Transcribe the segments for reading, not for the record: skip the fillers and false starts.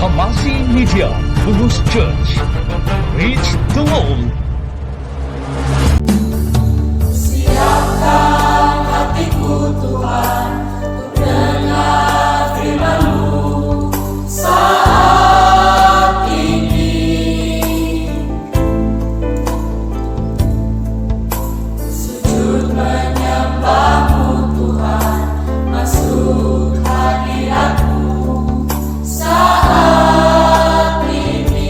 Hamasi Media, Lulus Church. Reach the world. Siapkan hatiku Tuhan untuk dengar firman-Mu saat ini. Sujud menyembah-Mu Tuhan, masuk hadirat-Mu saat ini.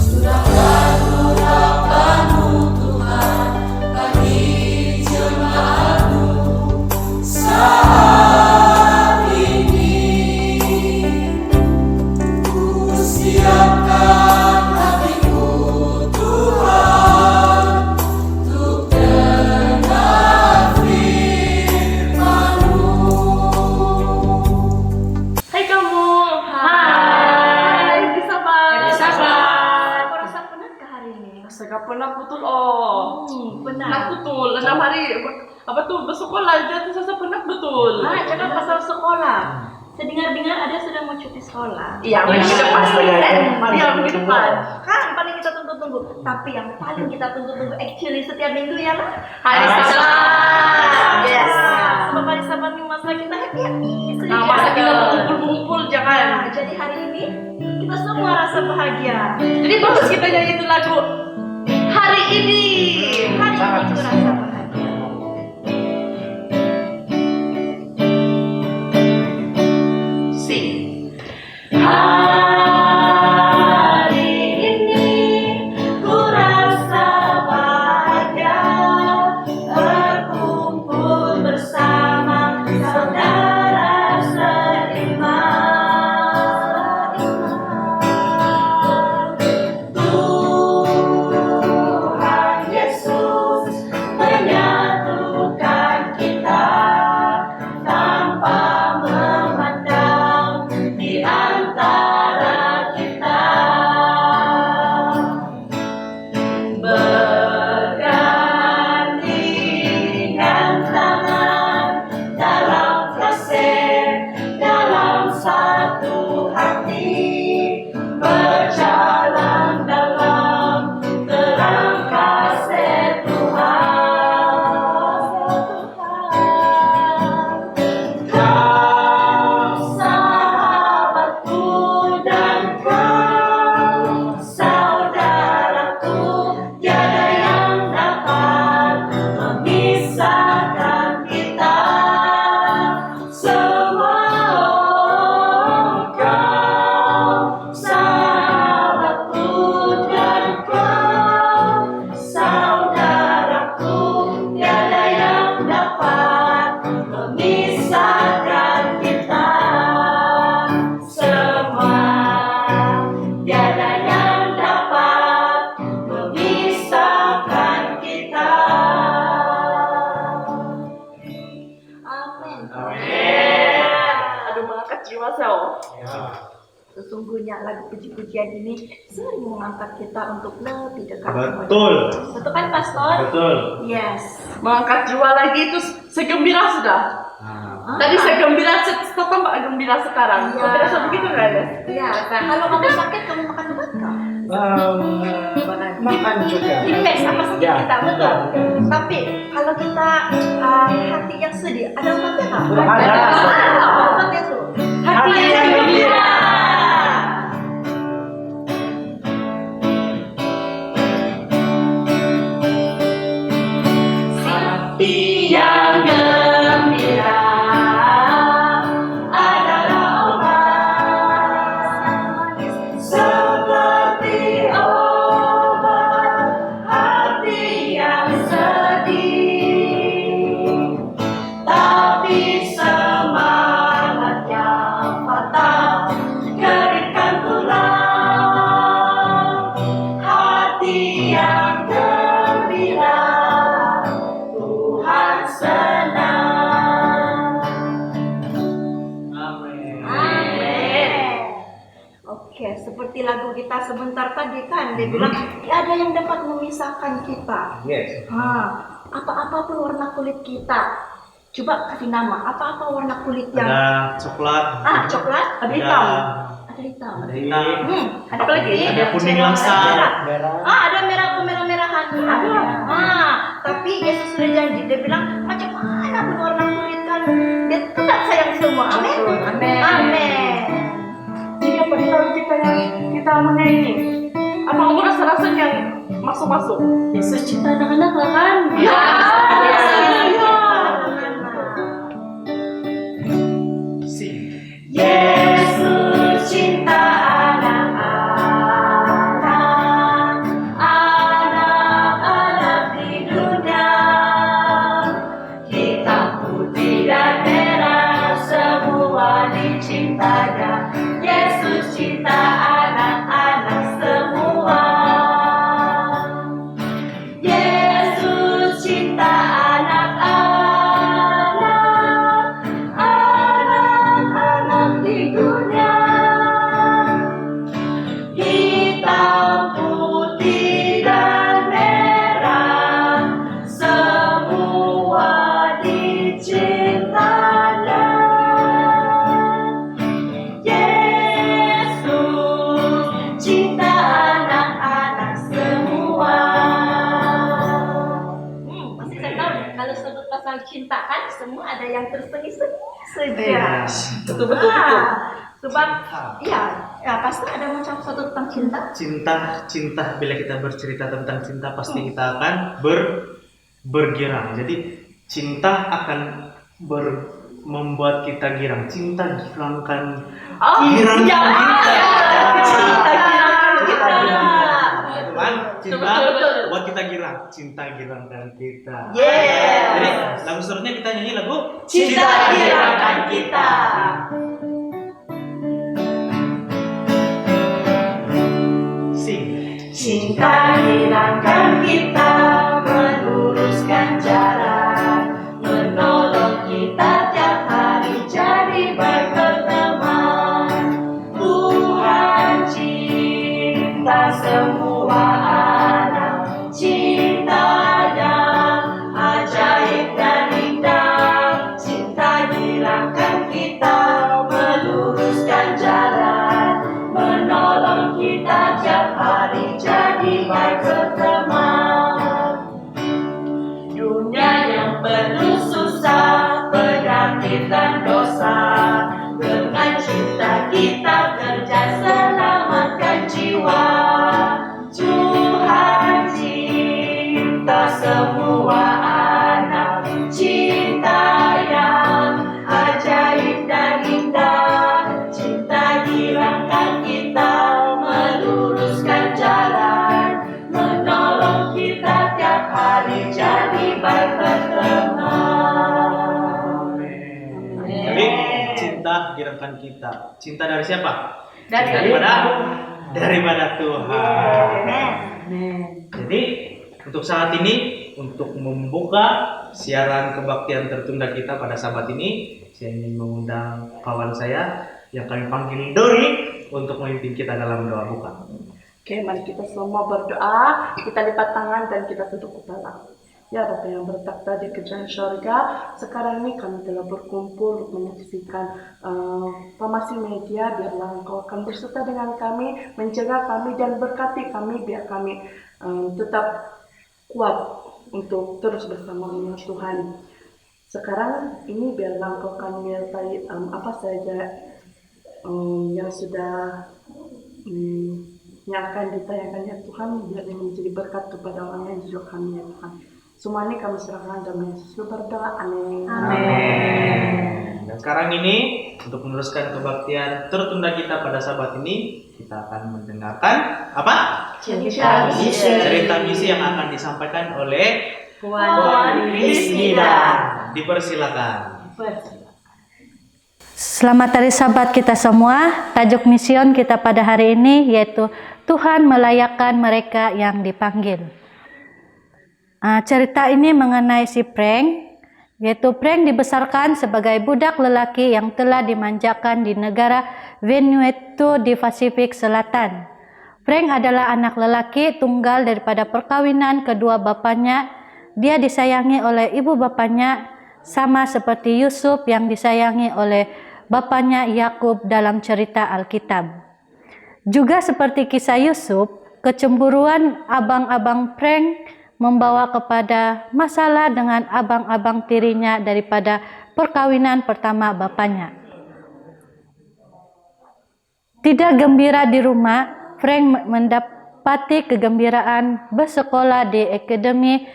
Sudah harapan-Mu Tuhan bagi jemaat-Mu saat ini. Ku siapkan hatiku Tuhan untuk dengar firman-Mu. Hai kamu. Hai. Bisa Pak. Bisa, Pak. Kau rasa penat ke hari ini? Astaga, penat betul oh. Penat. Penat betul. 6 hari apa tuh bersekolah aja tuh saya penat betul. Cakap pasal sekolah. Saya dengar-dengar ada sudah mau cuti sekolah. Iya, minggu depan sebenarnya. Iya, minggu depan. Kan paling kita tunggu-tunggu. Tapi yang paling kita tunggu-tunggu actually setiap minggu ya lah. Hari Senin. Yes. Sebab hari Sabat nih masa kita happy. Nah, masa kita berkumpul-kumpul jangan. Jadi hari ini kita semua rasa bahagia. Jadi bagus kita nyanyi itu lagu hari ini. Hari ini kita rasa bahagia. Sing. Hari ini ku rasa bahagia berkumpul bersama saudara seiman. Tuhan Yesus menyatukan kita tanpa memandang di antara kita. Bergandingan tangan dalam kasih, dalam satu hati, berjalan dalam terang kasih Tuhan. Kau sahabatku dan kau saudaraku, tiada yang dapat memisahkan kita semua. Kau sahabatku dan kau saudaraku, tiada yang dapat memisahkan kita semua. Tiada yang dapat memisahkan kita. Amin. Aduh, mengangkat jiwa saya. Sesungguhnya lagu puji-pujian ini sering mengangkat kita untuk lebih dekat kepada Betul. Tuhan. Betul kan, Pastor? Betul. Yes. Mengangkat jiwa lagi itu segembira sudah. Tadi saya gembira, saya tambah gembira sekarang. Iya. Kau terasa begitu nggak, Des? Iya. Kalau kamu sakit, kamu makan obat kah? Makan juga. Depends apa sakit Ya, kita, betul. betul. Tapi kalau kita hati yang sedih, ada obatnya nggak? Ada. Obatnya tuh. Hati yang gembira. Hati yang gembira adalah obat, seperti obat hati yang sedih. Tapi semangat yang patah keringkan tulang. Hati yang gembira, Tuhan senang. Amin. Oke, seperti lagu kita sebentar tadi kan, dia bilang ada yang dapat memisahkan kita. Yes. Apa-apa pun warna kulit kita, Coba kasih nama. Apa warna kulit yang? Ada coklat. Coklat. Ada hitam. Ada hitam. Ada hitam. Ada apa lagi? Ada kuning langsat. Ada merah-merahan. Tapi Yesus sudah janji, dia bilang macam mana pun warna kulit kan, dia tetap sayang semua. Amin. Amin. Jadi apa kalau kita menyanyi? Apa kamu rasa yang masuk-masuk? Yesus cinta anak-anak lah kan? Ya. Sing. Yesus cinta anak-anak di dunia, hitam, putih dan merah semua dicintanya. Yesus cinta anak-anak semua. Yesus cinta anak-anak di dunia, hitam, putih dan merah semua dicintanya. Yesus cinta anak-anak semua. Pasti saya tahu kalau sebut pasal cinta kan semua ada yang tersengih-sengih saja. Betul. Sebab pasti ada macam satu tentang cinta. Cinta bila kita bercerita tentang cinta pasti kita akan bergirang. Jadi cinta akan membuat kita girang. Cinta girangkan Girangkan kita. Teman, cinta Betul. buat kita girang. Cinta girangkan kita. Yes. Jadi lagu seterusnya kita nyanyi lagu Cinta girangkan kita. Sing. Cinta girangkan kita, meluruskan jalan, menolong kita tiap hari jadi baik berteman. Tuhan cinta semua anak, cintanya ajaib dan indah. Cinta girangkan kita, meluruskan jalan, menolong kita tiap hari jadi baik berteman. Dunia yang penuh susah, penyakit dan dosa, dengan cinta kita kerja selamatkan jiwa. Tuhan cinta semua anak, cinta yang ajaib dan indah. Cinta girangkan kita, meluruskan jalan, menolong kita tiap hari jadi baik berteman. Jadi cinta girangkan kita. Cinta dari siapa? Daripada Daripada Tuhan. Amen. Jadi untuk saat ini, untuk membuka siaran kebaktian tertunda kita pada sahabat ini, saya ingin mengundang kawan saya yang kami panggil Dori untuk memimpin kita dalam doa buka. Oke, mari kita semua berdoa, kita lipat tangan dan kita tunduk kepala. Ya Bapa yang bertakhta di kerajaan syurga, sekarang ini kami telah berkumpul untuk menyaksikan Famasi Media. Biarlah Engkau akan berserta dengan kami, menjaga kami dan berkati kami, biar kami tetap kuat untuk terus bersama dengan Tuhan. Sekarang ini biarlah Engkau akan menyertai apa saja yang sudah yang akan ditayangkan ya Tuhan, biar menjadi berkat kepada orang lain juga kami ya Tuhan. Semua ini kami serahkan dalam Yesus berdoa. Amin. Amin. Dan sekarang ini untuk meneruskan kebaktian tertunda kita pada sahabat ini, kita akan mendengarkan apa? Cerita Misi yang akan disampaikan oleh Puan Krisnida. Dipersilakan. Selamat hari Sabat kita semua. Tajuk mision kita pada hari ini yaitu Tuhan melayakkan mereka yang dipanggil. Cerita ini mengenai si Frank, yaitu Frank dibesarkan sebagai budak lelaki yang telah dimanjakan di negara Vanuatu di Pasifik Selatan. Frank adalah anak lelaki tunggal daripada perkawinan kedua bapaknya. Dia disayangi oleh ibu bapaknya sama seperti Yusuf yang disayangi oleh bapaknya Yakub dalam cerita Alkitab. Juga seperti kisah Yusuf, kecemburuan abang-abang Frank membawa kepada masalah dengan abang-abang tirinya daripada perkawinan pertama bapaknya. Tidak gembira di rumah, Frank mendapati kegembiraan bersekolah di Akademi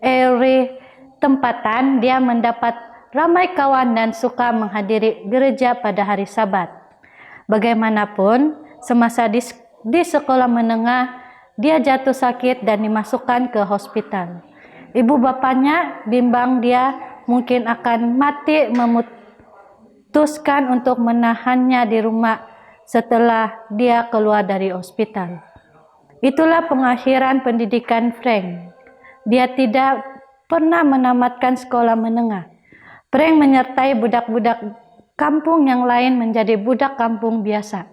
Erie tempatan. Dia mendapat ramai kawan dan suka menghadiri gereja pada hari Sabat. Bagaimanapun, semasa di sekolah menengah, dia jatuh sakit dan dimasukkan ke hospital. Ibu bapaknya bimbang dia mungkin akan mati, memutuskan untuk menahannya di rumah setelah dia keluar dari hospital. Itulah pengakhiran pendidikan Frank. Dia tidak pernah menamatkan sekolah menengah. Frank menyertai budak-budak kampung yang lain menjadi budak kampung biasa.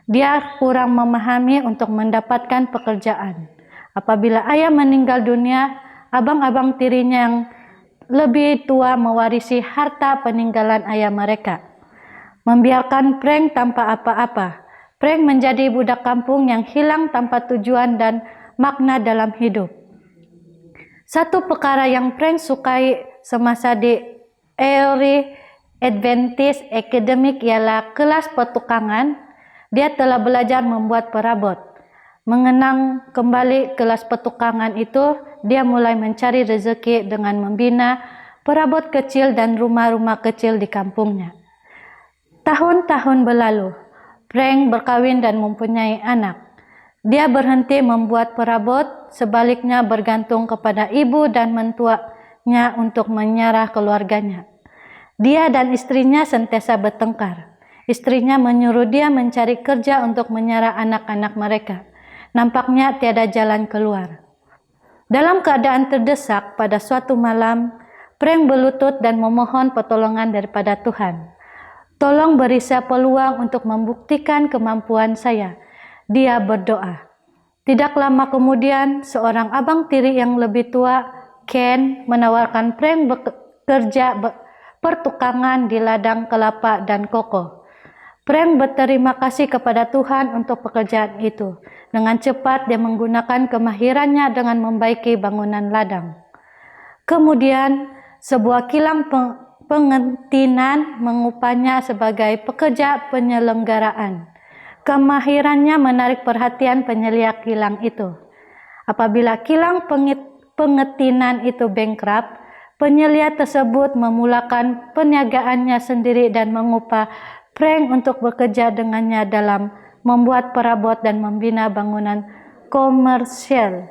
Dia kurang memahami untuk mendapatkan pekerjaan. Apabila ayah meninggal dunia, abang-abang tirinya yang lebih tua mewarisi harta peninggalan ayah mereka, membiarkan Frank tanpa apa-apa. Frank menjadi budak kampung yang hilang tanpa tujuan dan makna dalam hidup. Satu perkara yang Frank sukai semasa di Erie Adventist Academy ialah kelas pertukangan. Dia telah belajar membuat perabot. Mengenang kembali kelas pertukangan itu, dia mulai mencari rezeki dengan membina perabot kecil dan rumah-rumah kecil di kampungnya. Tahun-tahun berlalu, Frank berkawin dan mempunyai anak. Dia berhenti membuat perabot, sebaliknya bergantung kepada ibu dan mentuanya untuk menyerah keluarganya. Dia dan istrinya sentiasa bertengkar. Istrinya menyuruh dia mencari kerja untuk menyerah anak-anak mereka. Nampaknya tiada jalan keluar. Dalam keadaan terdesak pada suatu malam, Frank berlutut dan memohon pertolongan daripada Tuhan. Tolong beri saya peluang untuk membuktikan kemampuan saya. Dia berdoa. Tidak lama kemudian, seorang abang tiri yang lebih tua, Ken, menawarkan Frank bekerja pertukangan di ladang kelapa dan koko. Frank berterima kasih kepada Tuhan untuk pekerjaan itu. Dengan cepat dia menggunakan kemahirannya dengan membaiki bangunan ladang. Kemudian sebuah kilang pengentinan mengupahnya sebagai pekerja penyelenggaraan. Kemahirannya menarik perhatian penyelia kilang itu. Apabila kilang pengetinan itu bankrupt, penyelia tersebut memulakan perniagaannya sendiri dan mengupah Frank untuk bekerja dengannya dalam membuat perabot dan membina bangunan komersial.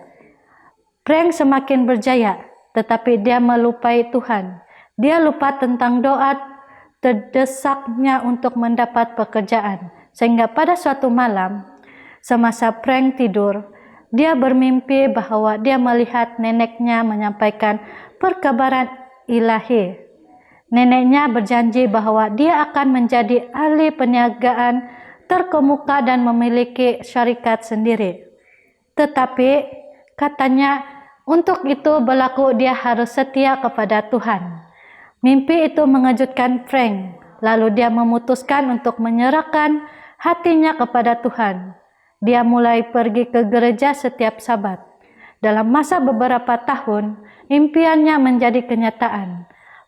Frank semakin berjaya, tetapi dia melupai Tuhan. Dia lupa tentang doa terdesaknya untuk mendapat pekerjaan. Sehingga pada suatu malam, semasa Frank tidur, dia bermimpi bahwa dia melihat neneknya menyampaikan perkabaran ilahi. Neneknya berjanji bahwa dia akan menjadi ahli perniagaan terkemuka dan memiliki syarikat sendiri. Tetapi katanya untuk itu berlaku dia harus setia kepada Tuhan. Mimpi itu mengejutkan Frank. Lalu dia memutuskan untuk menyerahkan hatinya kepada Tuhan. Dia mulai pergi ke gereja setiap Sabat. Dalam masa beberapa tahun, impiannya menjadi kenyataan.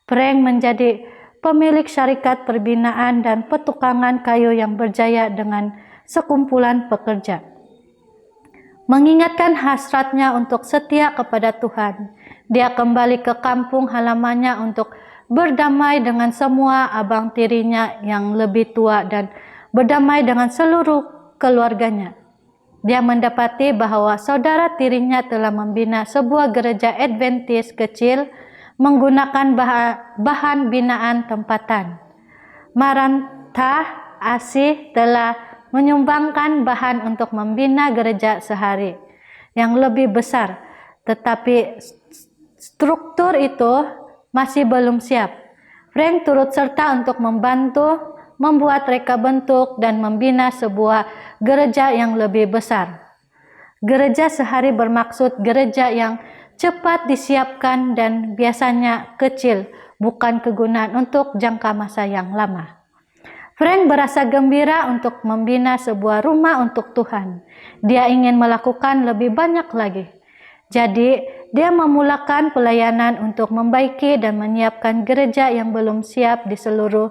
Frank menjadi pemilik syarikat perbinaan dan pertukangan kayu yang berjaya dengan sekumpulan pekerja. Mengingatkan hasratnya untuk setia kepada Tuhan, dia kembali ke kampung halamannya untuk berdamai dengan semua abang tirinya yang lebih tua dan berdamai dengan seluruh keluarganya. Dia mendapati bahwa saudara tirinya telah membina sebuah gereja Adventist kecil menggunakan bahan binaan tempatan. Marantha Asih telah menyumbangkan bahan untuk membina gereja sehari yang lebih besar, tetapi struktur itu masih belum siap. Frank turut serta untuk membantu membuat reka bentuk dan membina sebuah gereja yang lebih besar. Gereja sehari bermaksud gereja yang cepat disiapkan dan biasanya kecil, bukan kegunaan untuk jangka masa yang lama. Frank berasa gembira untuk membina sebuah rumah untuk Tuhan. Dia ingin melakukan lebih banyak lagi. Jadi, dia memulakan pelayanan untuk membaiki dan menyiapkan gereja yang belum siap di seluruh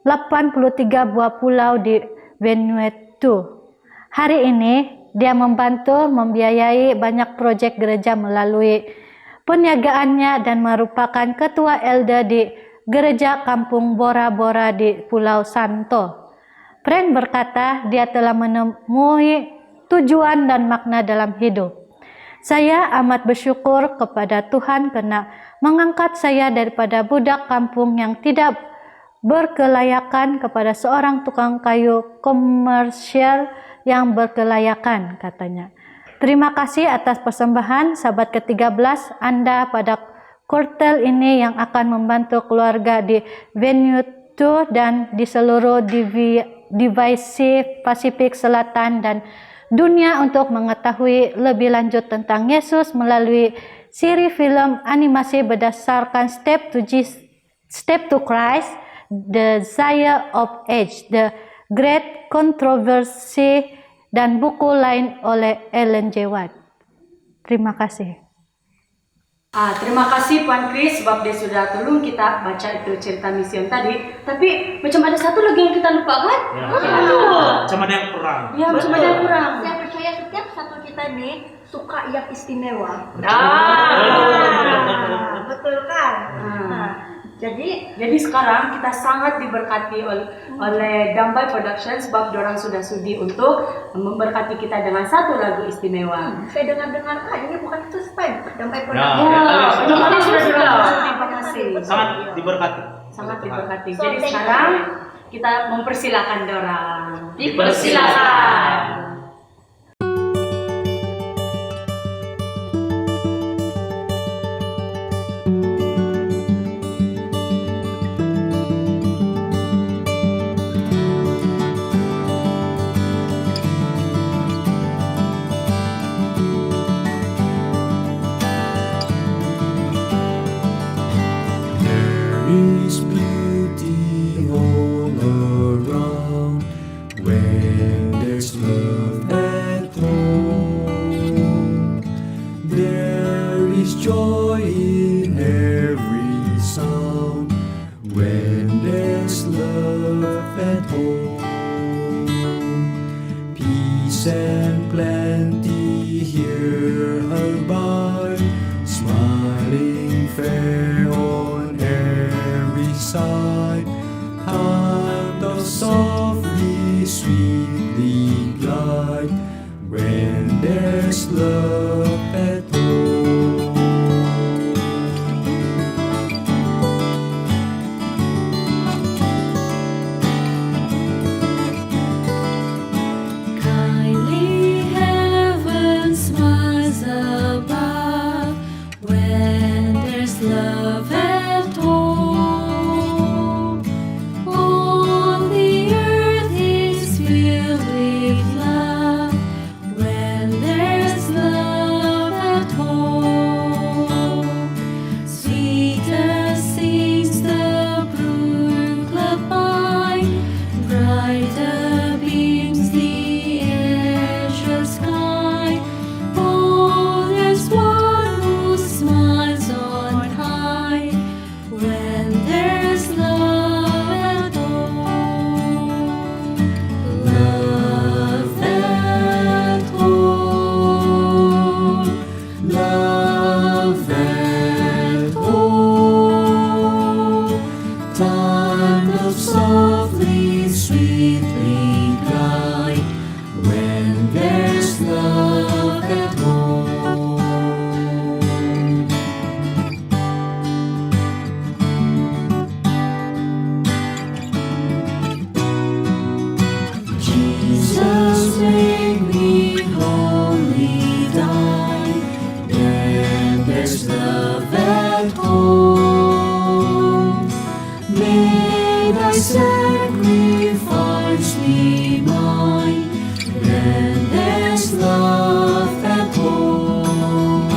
83 buah pulau di Vanuatu. Hari ini, dia membantu membiayai banyak proyek gereja melalui perniagaannya dan merupakan ketua elder di gereja kampung Bora Bora di Pulau Santo. Frank berkata dia telah menemui tujuan dan makna dalam hidup. Saya amat bersyukur kepada Tuhan karena mengangkat saya daripada budak kampung yang tidak berkelayakan kepada seorang tukang kayu komersial yang berkelayakan, katanya. Terima kasih atas persembahan sahabat ke-13 Anda pada kuartal ini yang akan membantu keluarga di Vanuatu dan di seluruh divisi Pasifik Selatan dan dunia untuk mengetahui lebih lanjut tentang Yesus melalui siri film animasi berdasarkan Step to Christ, The Desire of Age, The Great Controversy, dan buku lain oleh Ellen G. White. Terima kasih. Terima kasih Puan Kris sebab dia sudah tolong kita baca itu cerita mision tadi. Tapi macam ada satu lagi yang kita lupa kan? Macam ada yang kurang. Ya, macam ada yang kurang. Saya percaya setiap satu kita nih suka yang istimewa. Betul kan? Nah, jadi sekarang kita sangat diberkati oleh Dambai Production sebab dorang sudah sudi untuk memberkati kita dengan satu lagu istimewa. saya dengar-dengar ini bukan itu spam Dampai Nah, Terima kasih sudah. Terima kasih. sangat diberkati. Sangat diberkati. So, Jadi thank you. sekarang kita mempersilakan dorang. Dipersilakan. There is beauty all around when there's love at home. There is joy in every sound when there's love at home. Peace and plenty here abide, smiling fair on every side. Time doth softly, sweetly glide when there's love at home. Kindly heaven smiles above when there's love at home. All the earth is filled with love when there's love at home. Sweeter sings the brook by, brighter beams the azure sky. Oh, there's one who smiles on high when there's love at home. Love at home. Love at home. Time doth softly, sweetly glide when there's love at home. Jesus, make me wholly thine, and there's love at home. May thy sacrifice be mine, and there's love at home.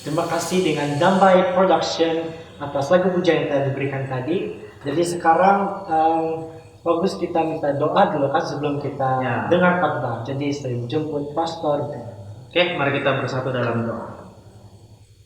Terima kasih dengan Dambai Production atas lagu pujian yang telah diberikan tadi. Jadi sekarang bagus kita minta doa dulu kan sebelum kita dengar khotbah. Jadi saya jemput pastor. Oke, mari kita bersatu dalam doa.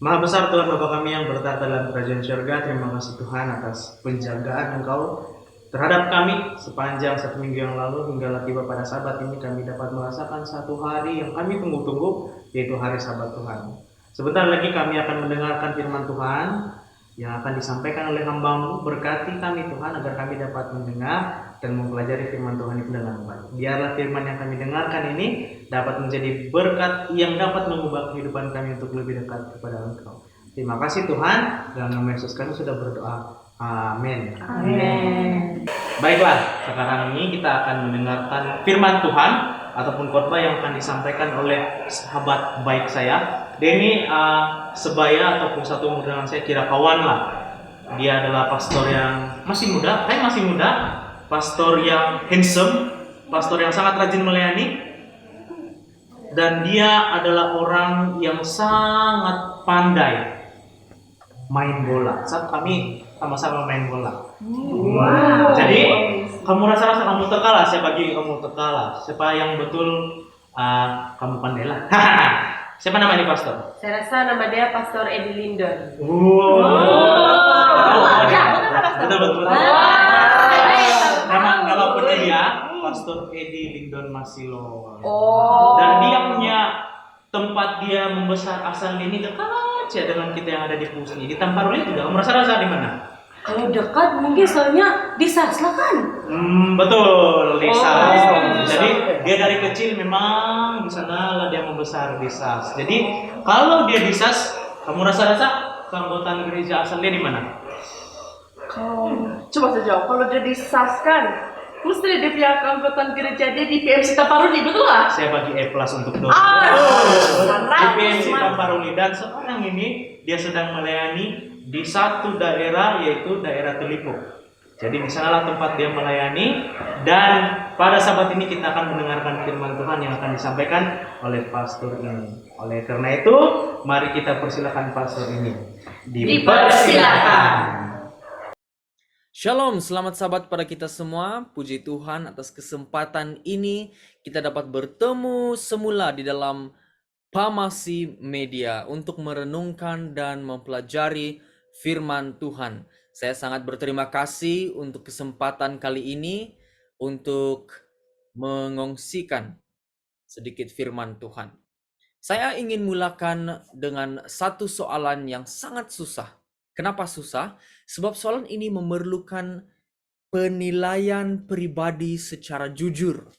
Maha besar Tuhan Bapa kami yang bertata dalam kerajaan surga, terima kasih Tuhan atas penjagaan Engkau terhadap kami sepanjang 1 minggu yang lalu hingga tiba pada Sabat ini kami dapat merasakan satu hari yang kami tunggu-tunggu, yaitu hari Sabat Tuhan. Sebentar lagi kami akan mendengarkan firman Tuhan yang akan disampaikan oleh hamba-Mu. Berkati kami Tuhan agar kami dapat mendengar dan mempelajari firman Tuhan itu dengan baik. Biarlah firman yang kami dengarkan ini dapat menjadi berkat yang dapat mengubah kehidupan kami untuk lebih dekat kepada Engkau. Terima kasih Tuhan, dalam nama Yesus kami sudah berdoa. Amin. Amin. Baiklah, sekarang ini kita akan mendengarkan firman Tuhan ataupun khotbah yang akan disampaikan oleh sahabat baik saya. Denny sebaya ataupun satu umur dengan saya, kira kawan lah. Dia adalah pastor yang masih muda, pastor yang handsome, pastor yang sangat rajin melayani, dan dia adalah orang yang sangat pandai main bola. Saat kami sama-sama main bola. Wow. Jadi kamu rasa kamu tekalah, saya bagi kamu tekalah. Siapa yang betul kamu pandai lah. Siapa nama ini pastor? Saya rasa nama dia Pastor Eddie Lindon. Betul. Nama penyelia Pastor Eddie Lindon Masilo. Dan dia punya tempat dia membesar asal ini dekat aja dengan kita yang ada di Pusni. Di Tamparuli juga. Kamu rasa di mana? Kalau dekat mungkin soalnya di Sasla kan? Betul, di SAS. Jadi dia dari kecil memang di sana lah dia membesar di SAS. Jadi kalau dia di SAS, kamu rasa keanggotaan gereja asal dia di mana? Coba saya jawab. Kalau dia di SAS kan, mesti dia punya keanggotaan gereja dia di PMC Tamparuli, betul lah? Saya bagi E+ untuk Doni. Di PMC Tamparuli, dan sekarang ini dia sedang melayani di satu daerah, yaitu daerah Telipuk. Jadi di sanalah tempat dia melayani, dan pada saat ini kita akan mendengarkan firman Tuhan yang akan disampaikan oleh pastor ini. Oleh karena itu, mari kita persilakan pastor ini. Dipersilakan. Shalom, selamat sahabat pada kita semua. Puji Tuhan atas kesempatan ini kita dapat bertemu semula di dalam Pamasi Media untuk merenungkan dan mempelajari firman Tuhan. Saya sangat berterima kasih untuk kesempatan kali ini untuk mengongsikan sedikit firman Tuhan. Saya ingin mulakan dengan satu soalan yang sangat susah. Kenapa susah? Sebab soalan ini memerlukan penilaian pribadi secara jujur.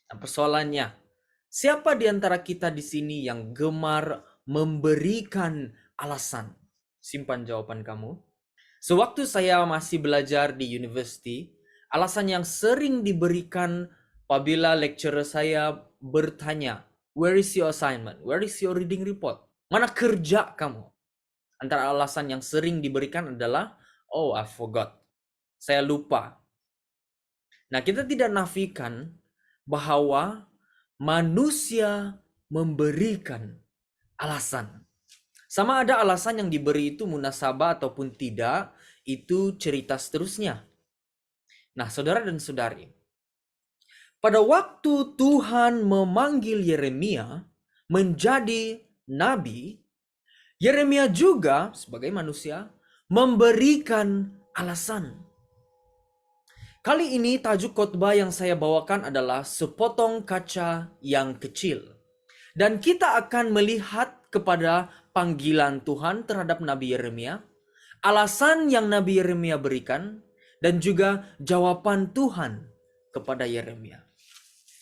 Nah, persoalannya, siapa di antara kita di sini yang gemar memberikan alasan? Simpan jawaban kamu. Sewaktu saya masih belajar di university, alasan yang sering diberikan apabila lecturer saya bertanya, "Where is your assignment? Where is your reading report? Mana kerja kamu?" Antara alasan yang sering diberikan adalah, "Oh, I forgot. Saya lupa." Nah, kita tidak nafikan bahwa manusia memberikan alasan. Sama ada alasan yang diberi itu munasabah ataupun tidak, itu cerita seterusnya. Nah, saudara dan saudari, pada waktu Tuhan memanggil Yeremia menjadi nabi, Yeremia juga sebagai manusia memberikan alasan. Kali ini tajuk khotbah yang saya bawakan adalah sepotong kaca yang kecil. Dan kita akan melihat kepada panggilan Tuhan terhadap Nabi Yeremia, alasan yang Nabi Yeremia berikan, dan juga jawaban Tuhan kepada Yeremia.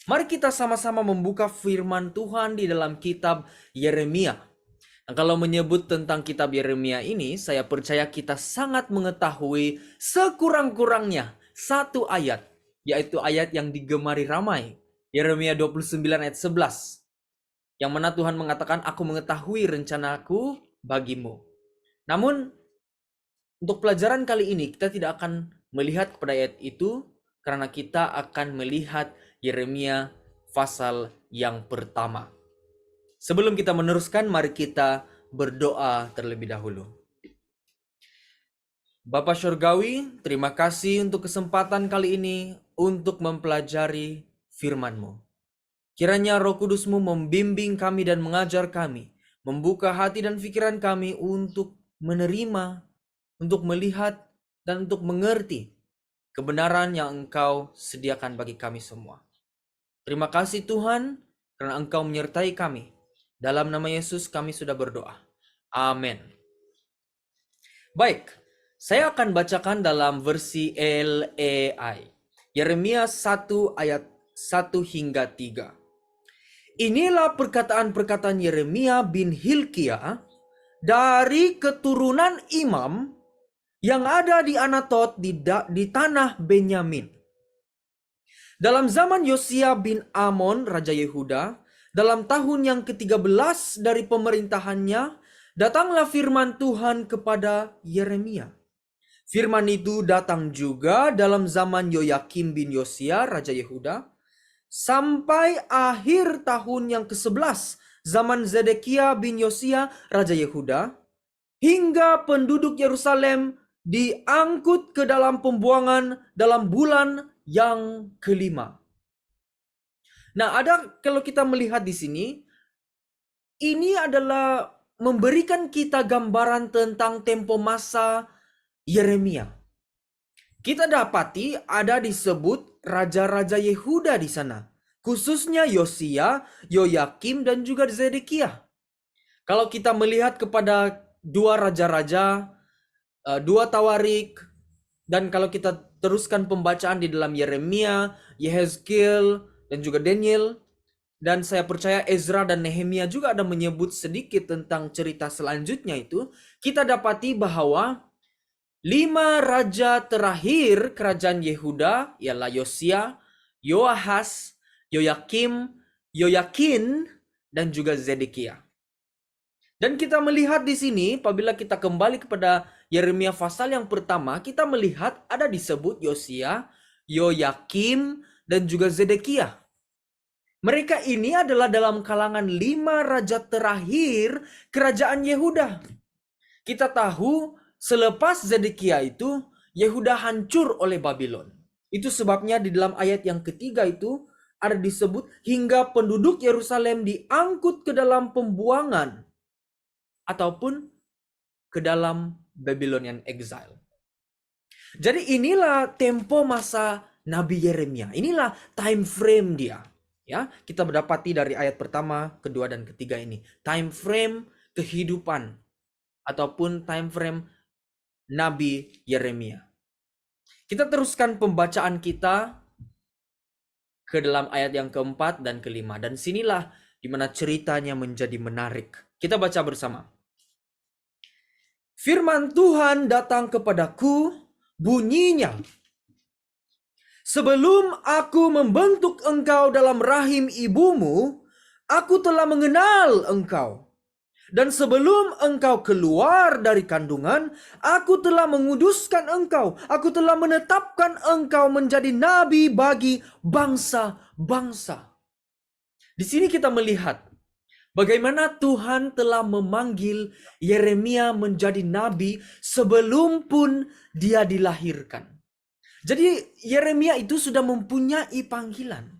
Mari kita sama-sama membuka firman Tuhan di dalam kitab Yeremia. Nah, kalau menyebut tentang kitab Yeremia ini, saya percaya kita sangat mengetahui sekurang-kurangnya satu ayat, yaitu ayat yang digemari ramai. Yeremia 29 ayat 11. Yang mana Tuhan mengatakan, "Aku mengetahui rencanaku bagimu." Namun, untuk pelajaran kali ini kita tidak akan melihat kepada ayat itu, karena kita akan melihat Yeremia pasal yang pertama. Sebelum kita meneruskan, mari kita berdoa terlebih dahulu. Bapa Surgawi, terima kasih untuk kesempatan kali ini untuk mempelajari firman-Mu. Kiranya Roh Kudus-Mu membimbing kami dan mengajar kami, membuka hati dan pikiran kami untuk menerima, untuk melihat, dan untuk mengerti kebenaran yang Engkau sediakan bagi kami semua. Terima kasih Tuhan, karena Engkau menyertai kami. Dalam nama Yesus kami sudah berdoa. Amin. Baik, saya akan bacakan dalam versi LEI. Yeremia 1 ayat 1 hingga 3. Inilah perkataan-perkataan Yeremia bin Hilkia dari keturunan imam yang ada di Anatot di tanah Benyamin. Dalam zaman Yosia bin Amon, Raja Yehuda, dalam tahun yang ke-13 dari pemerintahannya, datanglah firman Tuhan kepada Yeremia. Firman itu datang juga dalam zaman Yoyakim bin Yosia, Raja Yehuda, sampai akhir tahun yang ke-11, zaman Zedekia bin Yosia, Raja Yehuda, hingga penduduk Yerusalem diangkut ke dalam pembuangan dalam bulan yang kelima. Nah, kalau kita melihat di sini, ini adalah memberikan kita gambaran tentang tempo masa Yeremia. Kita dapati ada disebut raja-raja Yehuda di sana, khususnya Yosia, Yoyakim, dan juga Zedekia. Kalau kita melihat kepada dua raja-raja, dua tawarik, dan kalau kita teruskan pembacaan di dalam Yeremia, Yehezkiel, dan juga Daniel, dan saya percaya Ezra dan Nehemia juga ada menyebut sedikit tentang cerita selanjutnya itu, kita dapati bahwa 5 raja terakhir kerajaan Yehuda ialah Yosia, Yoahaz, Yoyakim, Yoyakin, dan juga Zedekia. Dan kita melihat di sini, apabila kita kembali kepada Yeremia pasal yang pertama, kita melihat ada disebut Yosia, Yoyakim, dan juga Zedekia. Mereka ini adalah dalam kalangan 5 raja terakhir kerajaan Yehuda. Kita tahu selepas Zedekia itu, Yehuda hancur oleh Babylon. Itu sebabnya di dalam ayat yang ketiga itu ada disebut hingga penduduk Yerusalem diangkut ke dalam pembuangan ataupun ke dalam Babylonian exile. Jadi inilah tempo masa Nabi Yeremia. Inilah time frame dia. Ya, kita mendapati dari ayat pertama, kedua, dan ketiga ini. Time frame kehidupan ataupun time frame Nabi Yeremia. Kita teruskan pembacaan kita ke dalam ayat yang keempat dan kelima. Dan sinilah di mana ceritanya menjadi menarik. Kita baca bersama. Firman Tuhan datang kepadaku, bunyinya, sebelum aku membentuk engkau dalam rahim ibumu, aku telah mengenal engkau. Dan sebelum engkau keluar dari kandungan, aku telah menguduskan engkau. Aku telah menetapkan engkau menjadi nabi bagi bangsa-bangsa. Di sini kita melihat bagaimana Tuhan telah memanggil Yeremia menjadi nabi sebelum pun dia dilahirkan. Jadi Yeremia itu sudah mempunyai panggilan.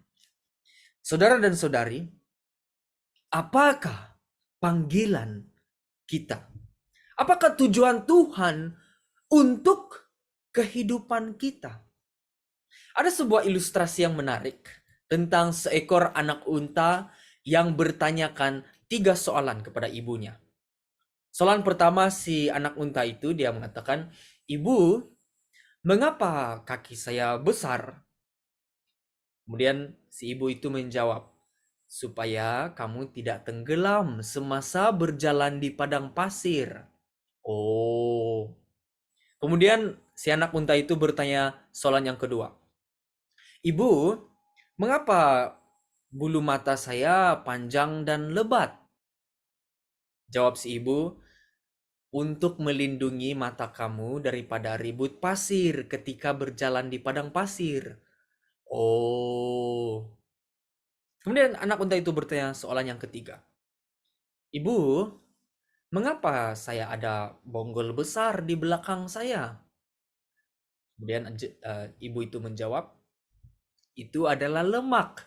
Saudara dan saudari, apakah panggilan kita? Apakah tujuan Tuhan untuk kehidupan kita? Ada sebuah ilustrasi yang menarik tentang seekor anak unta yang bertanyakan 3 soalan kepada ibunya. Soalan pertama, si anak unta itu dia mengatakan, "Ibu, mengapa kaki saya besar?" Kemudian si ibu itu menjawab, "Supaya kamu tidak tenggelam semasa berjalan di padang pasir." Oh. Kemudian si anak unta itu bertanya soalan yang kedua. "Ibu, mengapa bulu mata saya panjang dan lebat?" Jawab si ibu, "Untuk melindungi mata kamu daripada ribut pasir ketika berjalan di padang pasir." Oh. Kemudian anak unta itu bertanya soalan yang ketiga. "Ibu, Mengapa saya ada bonggol besar di belakang saya? Kemudian ibu itu menjawab, itu adalah lemak.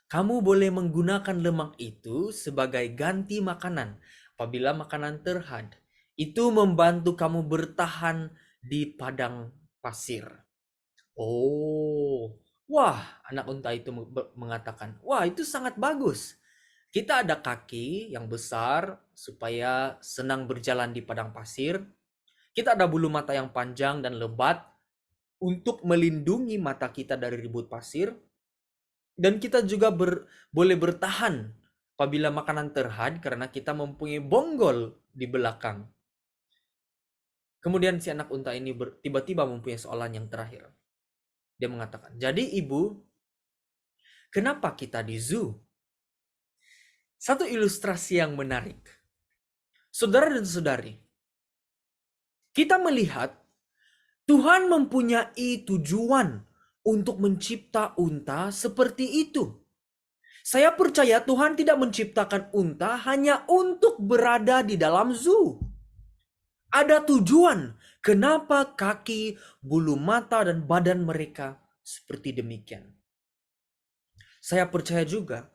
Kamu boleh menggunakan lemak itu sebagai ganti makanan apabila makanan terhad. Itu membantu kamu bertahan di padang pasir. Oh, wah, anak unta itu mengatakan, wah itu sangat bagus. Kita ada kaki yang besar supaya senang berjalan di padang pasir. Kita ada bulu mata yang panjang dan lebat untuk melindungi mata kita dari ribut pasir. Dan kita juga boleh bertahan apabila makanan terhad karena kita mempunyai bonggol di belakang. Kemudian si anak unta ini tiba-tiba mempunyai soalan yang terakhir. Dia mengatakan, jadi ibu, kenapa kita di zoo? Satu ilustrasi yang menarik. Saudara dan saudari, kita melihat Tuhan mempunyai tujuan untuk mencipta unta seperti itu. Saya percaya Tuhan tidak menciptakan unta hanya untuk berada di dalam zoo. Ada tujuan kenapa kaki, bulu mata, dan badan mereka seperti demikian. Saya percaya juga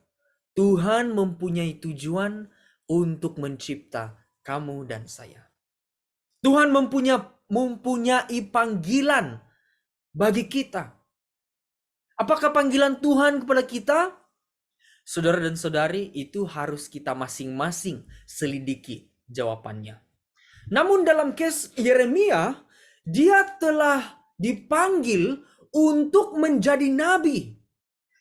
Tuhan mempunyai tujuan untuk mencipta kamu dan saya. Tuhan mempunyai panggilan bagi kita. Apakah panggilan Tuhan kepada kita? Saudara dan saudari, itu harus kita masing-masing selidiki jawabannya. Namun dalam case Yeremia, dia telah dipanggil untuk menjadi nabi.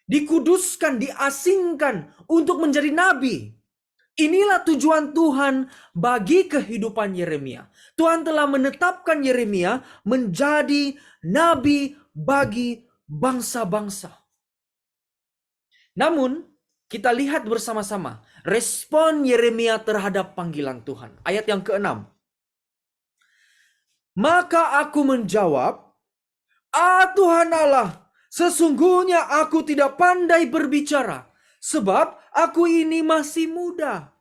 Dikuduskan, diasingkan untuk menjadi nabi. Inilah tujuan Tuhan bagi kehidupan Yeremia. Tuhan telah menetapkan Yeremia menjadi nabi bagi bangsa-bangsa. Namun, kita lihat bersama-sama respon Yeremia terhadap panggilan Tuhan. Ayat yang ke-6. Maka aku menjawab, Tuhan Allah, sesungguhnya aku tidak pandai berbicara, sebab aku ini masih muda.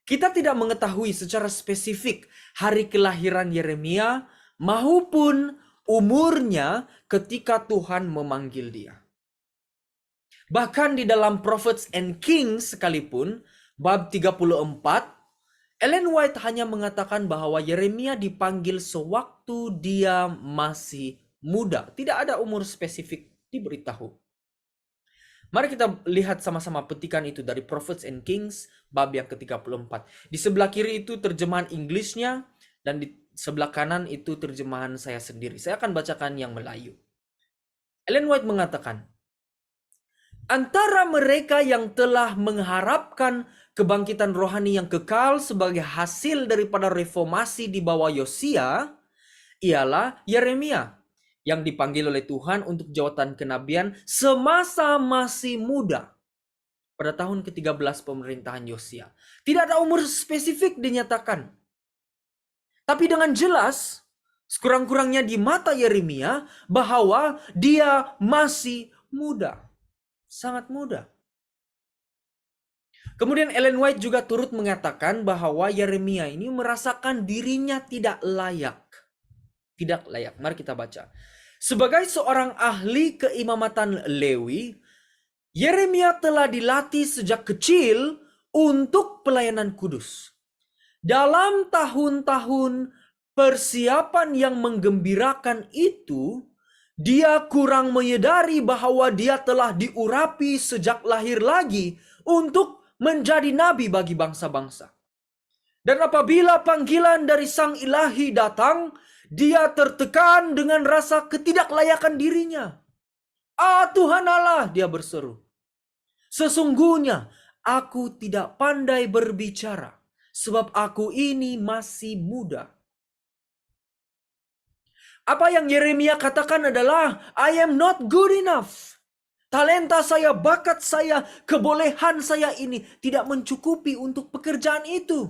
Kita tidak mengetahui secara spesifik hari kelahiran Yeremia maupun umurnya ketika Tuhan memanggil dia. Bahkan di dalam Prophets and Kings sekalipun, bab 34, Ellen White hanya mengatakan bahwa Yeremia dipanggil sewaktu dia masih muda. Tidak ada umur spesifik diberitahu. Mari kita lihat sama-sama petikan itu dari Prophets and Kings, bab yang ke-34. Di sebelah kiri itu terjemahan Inggrisnya, dan di sebelah kanan itu terjemahan saya sendiri. Saya akan bacakan yang Melayu. Ellen White mengatakan, antara mereka yang telah mengharapkan kebangkitan rohani yang kekal sebagai hasil daripada reformasi di bawah Yosia, ialah Yeremia yang dipanggil oleh Tuhan untuk jawatan kenabian semasa masih muda pada tahun ke-13 pemerintahan Yosia. Tidak ada umur spesifik dinyatakan. Tapi dengan jelas, sekurang-kurangnya di mata Yeremia, bahwa dia masih muda. Sangat muda. Kemudian Ellen White juga turut mengatakan bahwa Yeremia ini merasakan dirinya tidak layak. Tidak layak. Mari kita baca. Sebagai seorang ahli keimamatan Lewi, Yeremia telah dilatih sejak kecil untuk pelayanan kudus. Dalam tahun-tahun persiapan yang menggembirakan itu, dia kurang menyadari bahwa dia telah diurapi sejak lahir lagi untuk menjadi nabi bagi bangsa-bangsa. Dan apabila panggilan dari Sang Ilahi datang, dia tertekan dengan rasa ketidaklayakan dirinya. Tuhan Allah, dia berseru. Sesungguhnya aku tidak pandai berbicara, sebab aku ini masih muda. Apa yang Yeremia katakan adalah, I am not good enough. Talenta saya, bakat saya, kebolehan saya ini tidak mencukupi untuk pekerjaan itu.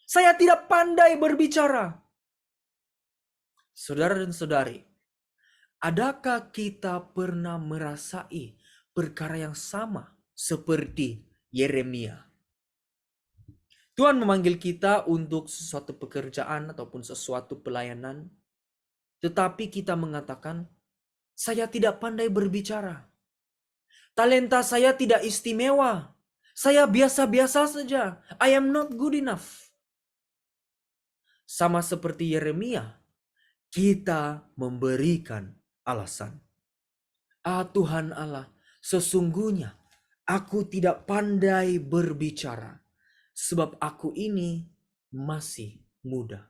Saya tidak pandai berbicara. Saudara dan saudari, adakah kita pernah merasai perkara yang sama seperti Yeremia? Tuhan memanggil kita untuk sesuatu pekerjaan ataupun sesuatu pelayanan, tetapi kita mengatakan, saya tidak pandai berbicara. Talenta saya tidak istimewa. Saya biasa-biasa saja. I am not good enough. Sama seperti Yeremia, kita memberikan alasan. Tuhan Allah, sesungguhnya aku tidak pandai berbicara, sebab aku ini masih muda.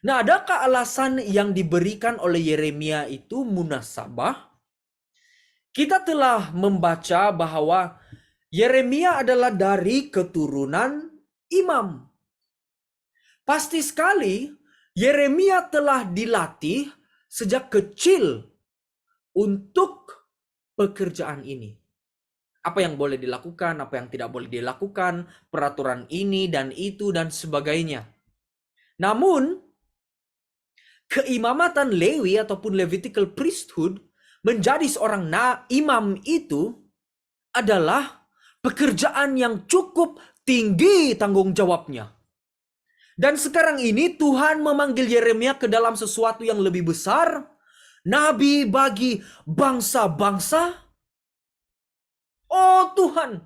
Nah, adakah alasan yang diberikan oleh Yeremia itu munasabah? Kita telah membaca bahwa Yeremia adalah dari keturunan imam. Pasti sekali Yeremia telah dilatih sejak kecil untuk pekerjaan ini. Apa yang boleh dilakukan, apa yang tidak boleh dilakukan, peraturan ini dan itu dan sebagainya. Namun, keimamatan Lewi ataupun Levitical priesthood menjadi seorang imam itu adalah pekerjaan yang cukup tinggi tanggung jawabnya. Dan sekarang ini Tuhan memanggil Yeremia ke dalam sesuatu yang lebih besar, nabi bagi bangsa-bangsa. Oh Tuhan,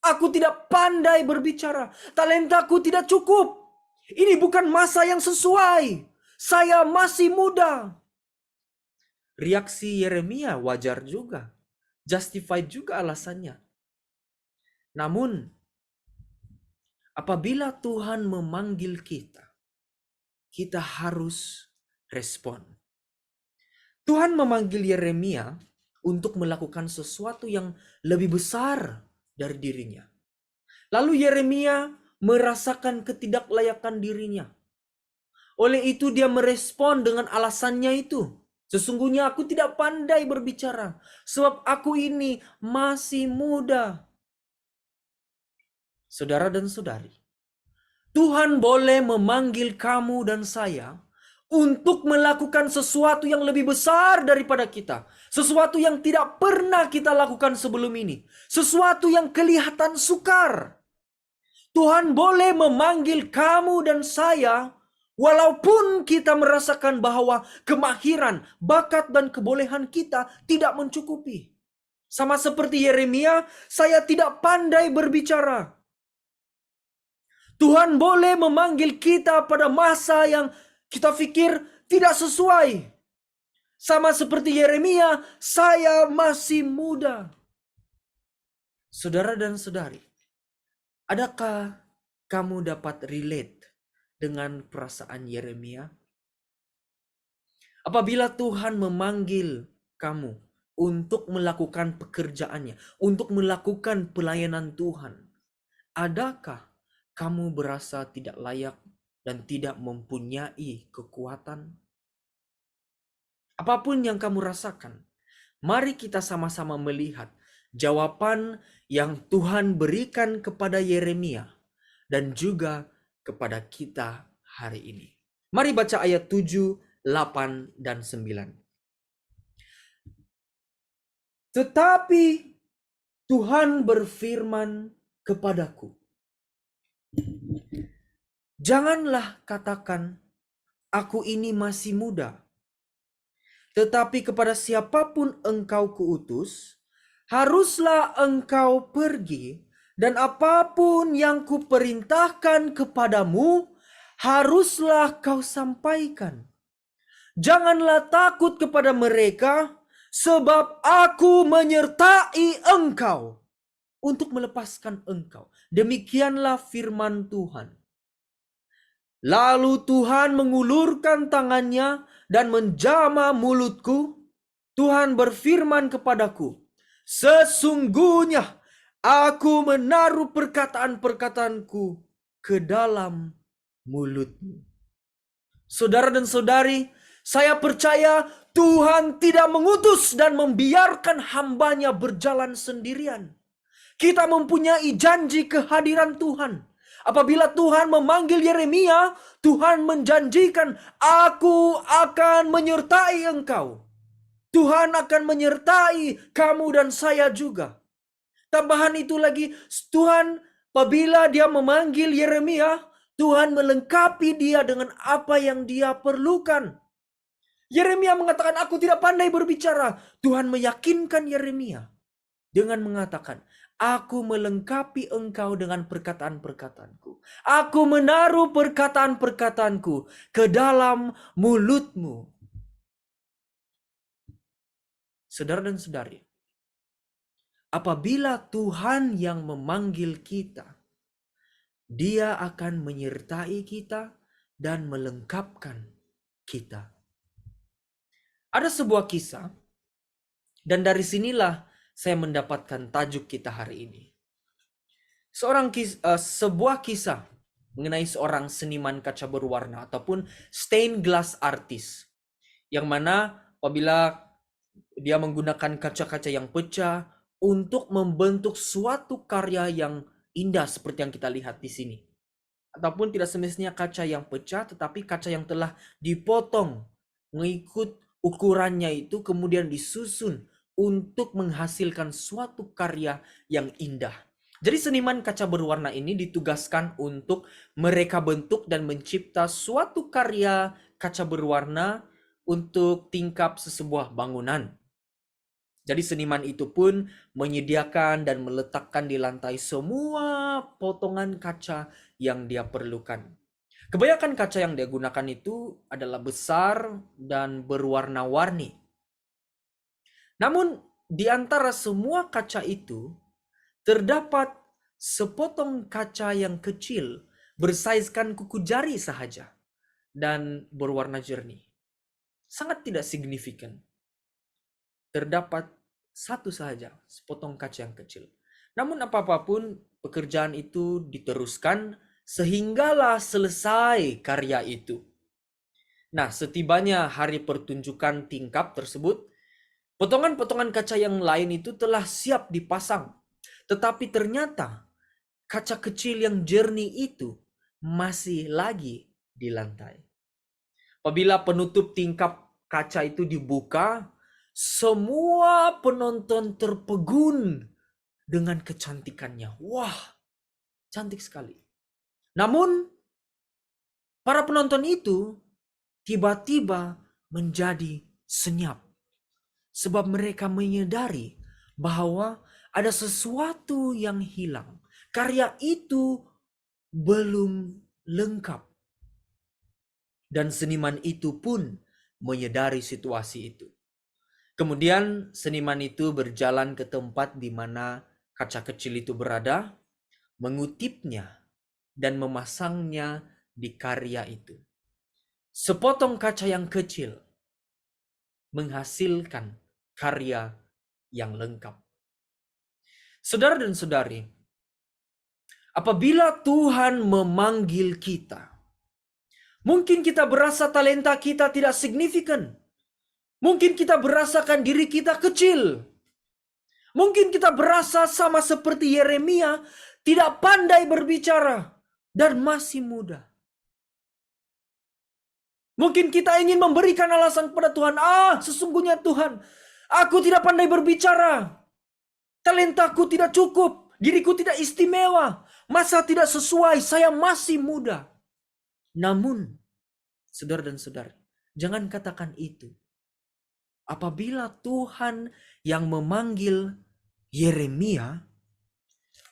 aku tidak pandai berbicara, talentaku tidak cukup. Ini bukan masa yang sesuai, saya masih muda. Reaksi Yeremia wajar juga, justified juga alasannya. Namun, apabila Tuhan memanggil kita, kita harus respon. Tuhan memanggil Yeremia untuk melakukan sesuatu yang lebih besar dari dirinya. Lalu Yeremia merasakan ketidaklayakan dirinya. Oleh itu dia merespon dengan alasannya itu. Sesungguhnya aku tidak pandai berbicara, sebab aku ini masih muda. Saudara dan saudari, Tuhan boleh memanggil kamu dan saya untuk melakukan sesuatu yang lebih besar daripada kita. Sesuatu yang tidak pernah kita lakukan sebelum ini. Sesuatu yang kelihatan sukar. Tuhan boleh memanggil kamu dan saya walaupun kita merasakan bahwa kemahiran, bakat dan kebolehan kita tidak mencukupi. Sama seperti Yeremia, saya tidak pandai berbicara. Tuhan boleh memanggil kita pada masa yang kita pikir tidak sesuai. Sama seperti Yeremia, saya masih muda. Saudara dan saudari, adakah kamu dapat relate dengan perasaan Yeremia? Apabila Tuhan memanggil kamu untuk melakukan pekerjaannya, untuk melakukan pelayanan Tuhan, adakah kamu berasa tidak layak dan tidak mempunyai kekuatan? Apapun yang kamu rasakan, mari kita sama-sama melihat jawaban yang Tuhan berikan kepada Yeremia dan juga kepada kita hari ini. Mari baca ayat 7, 8, dan 9. Tetapi Tuhan berfirman kepadaku, janganlah katakan, aku ini masih muda. Tetapi kepada siapapun engkau kuutus, haruslah engkau pergi, dan apapun yang kuperintahkan kepadamu, haruslah kau sampaikan. Janganlah takut kepada mereka, sebab aku menyertai engkau untuk melepaskan engkau. Demikianlah firman Tuhan. Lalu Tuhan mengulurkan tangannya dan menjamah mulutku. Tuhan berfirman kepadaku, sesungguhnya aku menaruh perkataan-perkataanku ke dalam mulutmu. Saudara dan saudari, saya percaya Tuhan tidak mengutus dan membiarkan hambanya berjalan sendirian. Kita mempunyai janji kehadiran Tuhan. Apabila Tuhan memanggil Yeremia, Tuhan menjanjikan, aku akan menyertai engkau. Tuhan akan menyertai kamu dan saya juga. Tambahan itu lagi, Tuhan Apabila dia memanggil Yeremia, Tuhan melengkapi dia dengan apa yang dia perlukan. Yeremia mengatakan, aku tidak pandai berbicara. Tuhan meyakinkan Yeremia dengan mengatakan, aku melengkapi engkau dengan perkataan-perkataanku. Aku menaruh perkataan-perkataanku ke dalam mulutmu. Saudara dan saudari, apabila Tuhan yang memanggil kita, Dia akan menyertai kita dan melengkapkan kita. Ada sebuah kisah, dan dari sinilah saya mendapatkan tajuk kita hari ini. Sebuah kisah mengenai seorang seniman kaca berwarna ataupun stained glass artist, yang mana apabila dia menggunakan kaca-kaca yang pecah untuk membentuk suatu karya yang indah seperti yang kita lihat di sini. Ataupun tidak semestinya kaca yang pecah, tetapi kaca yang telah dipotong mengikut ukurannya itu kemudian disusun untuk menghasilkan suatu karya yang indah. Jadi seniman kaca berwarna ini ditugaskan untuk mereka bentuk dan mencipta suatu karya kaca berwarna untuk tingkap sesebuah bangunan. Jadi seniman itu pun menyediakan dan meletakkan di lantai semua potongan kaca yang dia perlukan. Kebanyakan kaca yang dia gunakan itu adalah besar dan berwarna-warni. Namun di antara semua kaca itu terdapat sepotong kaca yang kecil bersaizkan kuku jari sahaja dan berwarna jernih. Sangat tidak signifikan. Terdapat satu sahaja, sepotong kaca yang kecil. Namun apapun pekerjaan itu diteruskan sehinggalah selesai karya itu. Nah, setibanya hari pertunjukan tingkap tersebut, potongan-potongan kaca yang lain itu telah siap dipasang. Tetapi ternyata kaca kecil yang jernih itu masih lagi di lantai. Apabila penutup tingkap kaca itu dibuka, semua penonton terpegun dengan kecantikannya. Wah, cantik sekali. Namun, para penonton itu tiba-tiba menjadi senyap. Sebab mereka menyadari bahwa ada sesuatu yang hilang. Karya itu belum lengkap. Dan seniman itu pun menyadari situasi itu. Kemudian seniman itu berjalan ke tempat di mana kaca kecil itu berada, mengutipnya dan memasangnya di karya itu. Sepotong kaca yang kecil menghasilkan karya yang lengkap. Saudara dan saudari, apabila Tuhan memanggil kita, mungkin kita berasa talenta kita tidak signifikan. Mungkin kita berasakan diri kita kecil. Mungkin kita berasa sama seperti Yeremia, tidak pandai berbicara dan masih muda. Mungkin kita ingin memberikan alasan kepada Tuhan, sesungguhnya Tuhan, aku tidak pandai berbicara. Talentaku tidak cukup, diriku tidak istimewa, masa tidak sesuai, saya masih muda. Namun, saudara dan saudari, jangan katakan itu. Apabila Tuhan yang memanggil Yeremia,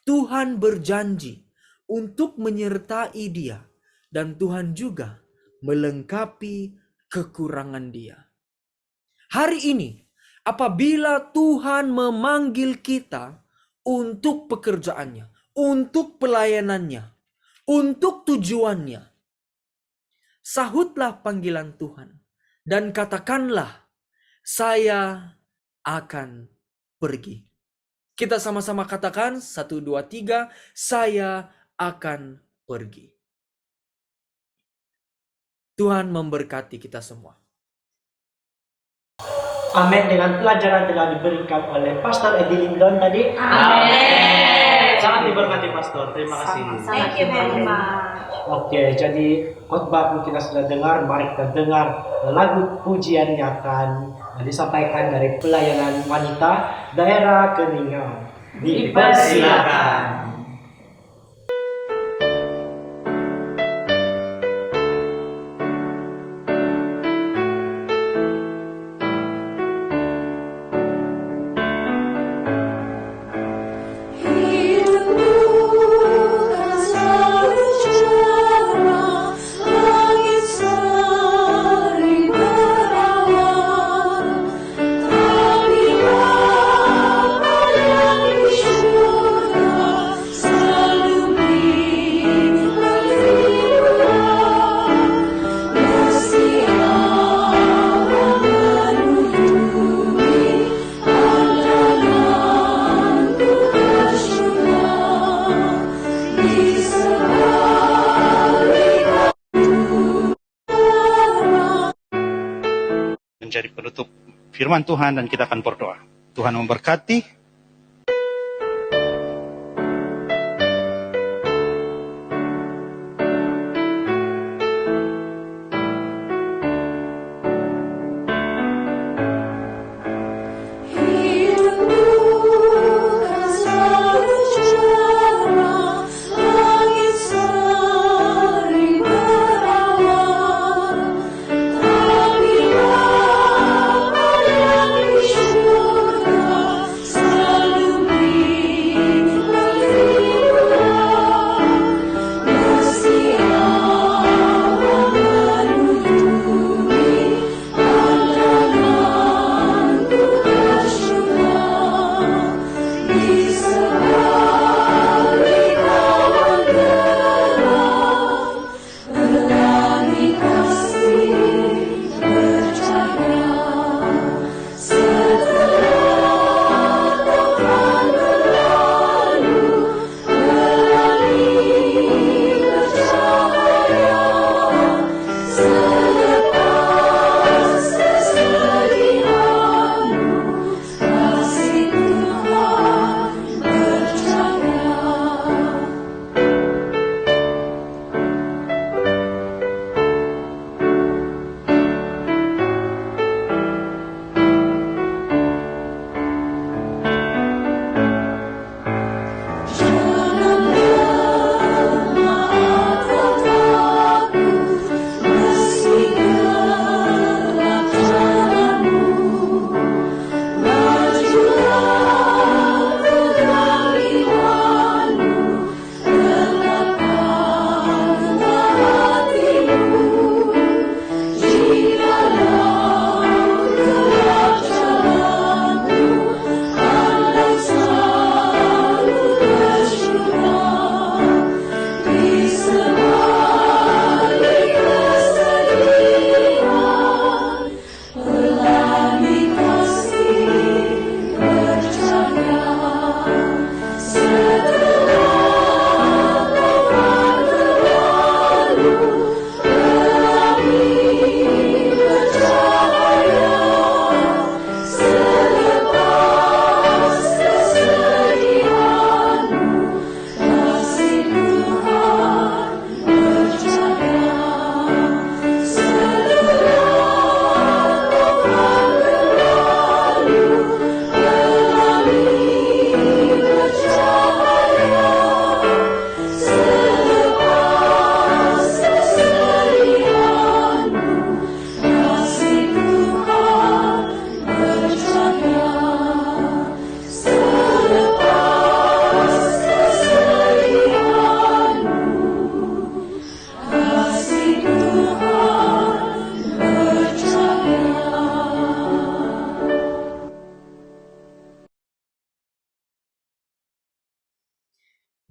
Tuhan berjanji untuk menyertai dia dan Tuhan juga melengkapi kekurangan dia. Hari ini, apabila Tuhan memanggil kita untuk pekerjaannya, untuk pelayanannya, untuk tujuannya, sahutlah panggilan Tuhan dan katakanlah, saya akan pergi. Kita sama-sama katakan 1, 2, 3, saya akan pergi. Tuhan memberkati kita semua. Amin. Dengan pelajaran telah diberikan oleh Pastor Eddie Lindon tadi. Amin. Sangat diberkati Pastor. Terima kasih. Thank you very much. Oke, jadi khotbah pun kita sudah dengar. Mari kita dengar lagu pujian yang akan disampaikan dari pelayanan wanita daerah Keningan. Dipersilakan. menjadi penutup firman Tuhan dan kita akan berdoa. Tuhan memberkati.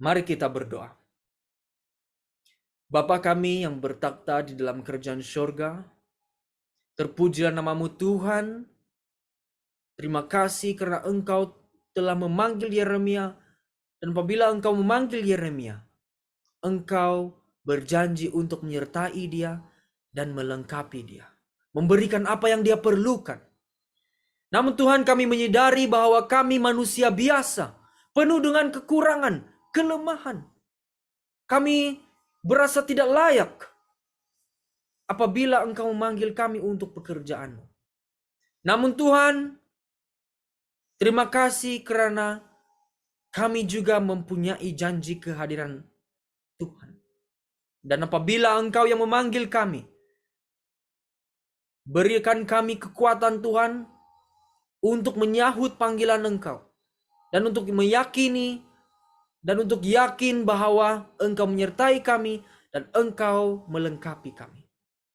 Mari kita berdoa. Bapa kami yang bertakhta di dalam kerajaan surga, terpujilah namamu Tuhan. Terima kasih karena Engkau telah memanggil Yeremia, dan apabila Engkau memanggil Yeremia, Engkau berjanji untuk menyertai dia dan melengkapi dia, memberikan apa yang dia perlukan. Namun Tuhan, kami menyadari bahwa kami manusia biasa, penuh dengan kekurangan, kelemahan. Kami berasa tidak layak apabila Engkau memanggil kami untuk pekerjaan-Mu. Namun Tuhan, terima kasih karena kami juga mempunyai janji kehadiran Tuhan. Dan apabila Engkau yang memanggil kami, berikan kami kekuatan Tuhan untuk menyahut panggilan Engkau. Dan untuk meyakini dan untuk yakin bahwa Engkau menyertai kami dan Engkau melengkapi kami.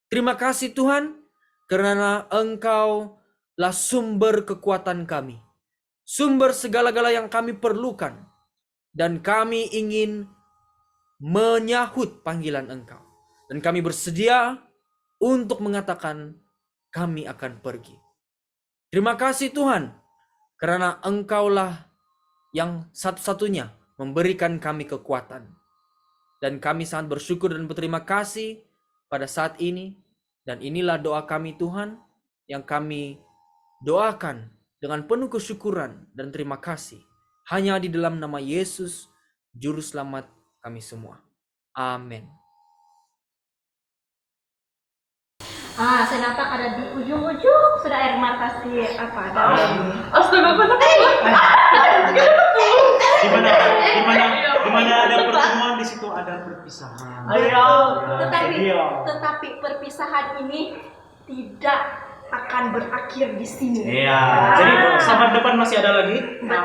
Terima kasih Tuhan, karena Engkaulah sumber kekuatan kami, sumber segala-gala yang kami perlukan, dan kami ingin menyahut panggilan Engkau. Dan kami bersedia untuk mengatakan kami akan pergi. Terima kasih Tuhan, karena Engkaulah yang satu-satunya memberikan kami kekuatan. Dan kami sangat bersyukur dan berterima kasih pada saat ini. Dan inilah doa kami Tuhan, yang kami doakan dengan penuh kesyukuran dan terima kasih. Hanya di dalam nama Yesus, Juru Selamat kami semua. Amin. Saya nampak ada di ujung-ujung sudah air mata si apa? Astaga, Di mana ada pertemuan di situ ada perpisahan. Tetapi perpisahan ini tidak akan berakhir di sini. Iya. Jadi sahabat depan masih ada lagi.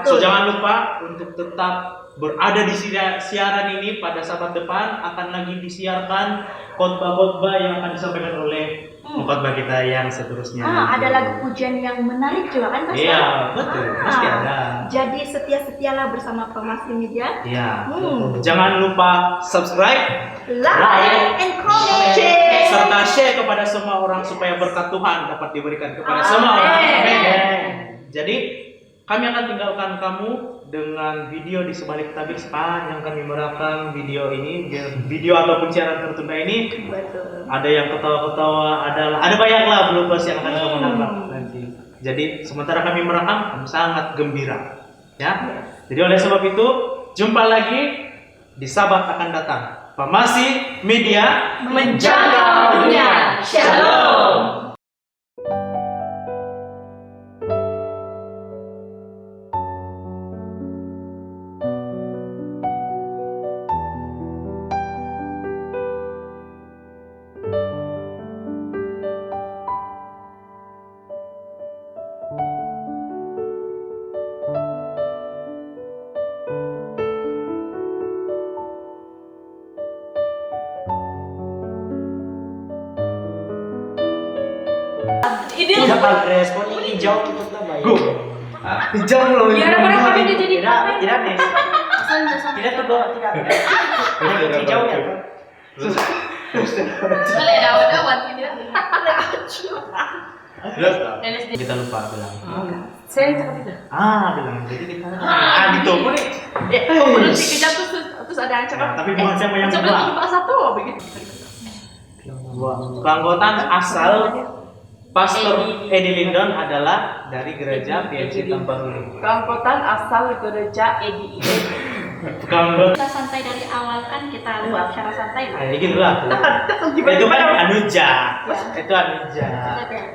So Betul. jangan lupa untuk tetap berada di siaran ini. Pada sahabat depan akan lagi disiarkan khotbah-khotbah yang akan disampaikan oleh khotbah kita yang seterusnya. Ada lagu pujian yang menarik juga kan, Pastor? Iya, betul. Pasti ada. Jadi setia-setialah bersama Pamasi Media. Iya. Jangan lupa subscribe, Like and comment. serta share kepada semua orang supaya berkat Tuhan dapat diberikan kepada semua orang. Amin. Jadi kami akan tinggalkan kamu dengan video di sebalik tabir sepanjang kami merekam video ini, video ataupun siaran tertunda ini. Betul. Ada yang ketawa-ketawa, ada banyaklah bloopers yang akan kamu nampak nanti. Jadi sementara kami merekam, kami sangat gembira, ya. Jadi oleh sebab itu, jumpa lagi di Sabat akan datang. Pamasi Media Menjaga dunia. Shalom. Tidak ada respon ini jauh ikut nama ya. Jauh loh. Biar mereka bisa jadi Tidak nih. Tidak terbawa, tidak. Jauh ya. boleh dapat gitu. Kita lupa bilang. Saya cakap itu. Bilang. Jadi kita gitu. berhenti kejap terus ada yang cakap. Tapi bukan siapa yang sebelum bilang. lupa satu begitu. Keanggotaan asal Pastor Edi Lindon adalah dari gereja PNC Tamparuli. Keanggotaan asal gereja EDI. Keanggotaan Kita santai dari awal kan, kita buat secara santai lah. gitu lah. Itu kan Anuja. Itu Anuja.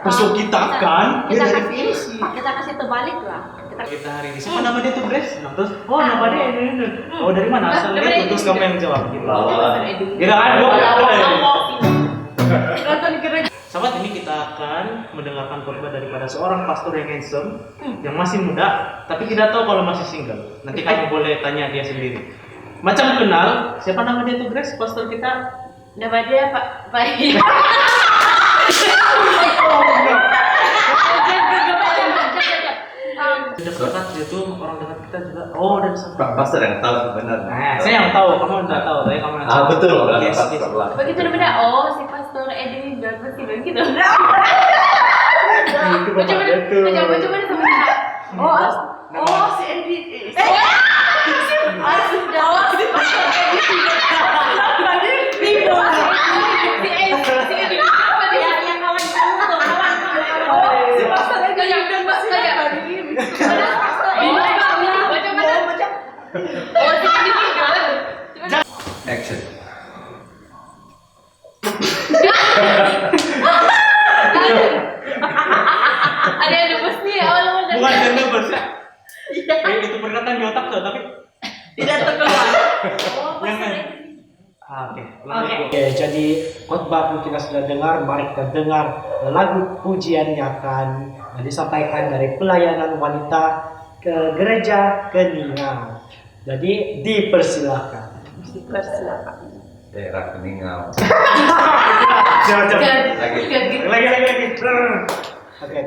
Musuh kita kan. Kita kasih terbalik lah. Kita hari ini. Siapa nama dia tuh, Grace? Terus, nama dia ini. Oh, dari mana asalnya? Terus kamu yang jawab. Kira kan Nonton gereja. Sahabat, ini kita akan mendengarkan khotbah daripada seorang pastor yang handsome, yang masih muda, tapi tidak tahu kalau masih single. Nanti kamu boleh tanya dia sendiri. Macam kenal, siapa nama dia tuh, Grace? Pastor kita? Nama dia Pak Dekat dia tuh orang dekat kita juga. Oh, dari sana. Pak Pastor yang tahu sebenarnya. Nah, saya yang tahu, kamu tidak tahu, tapi kamu yang tahu. Betul. Yes, Pastor yes. lah. begitu namanya. Si Pastor Edi dan pasti begitu. Coba Si Edi. Action. Ada yang nembus nih awal-awal. Bukan yang nembus. Itu perkataan di otak tuh, tapi Tidak terkeluar. Oke, jadi khotbah pun kita sudah dengar. Mari kita dengar lagu pujian yang akan disampaikan dari pelayanan wanita ke gereja Keningan. Jadi dipersilakan. Daerah Keningau. jangan. Lagi. Lagi. Oke.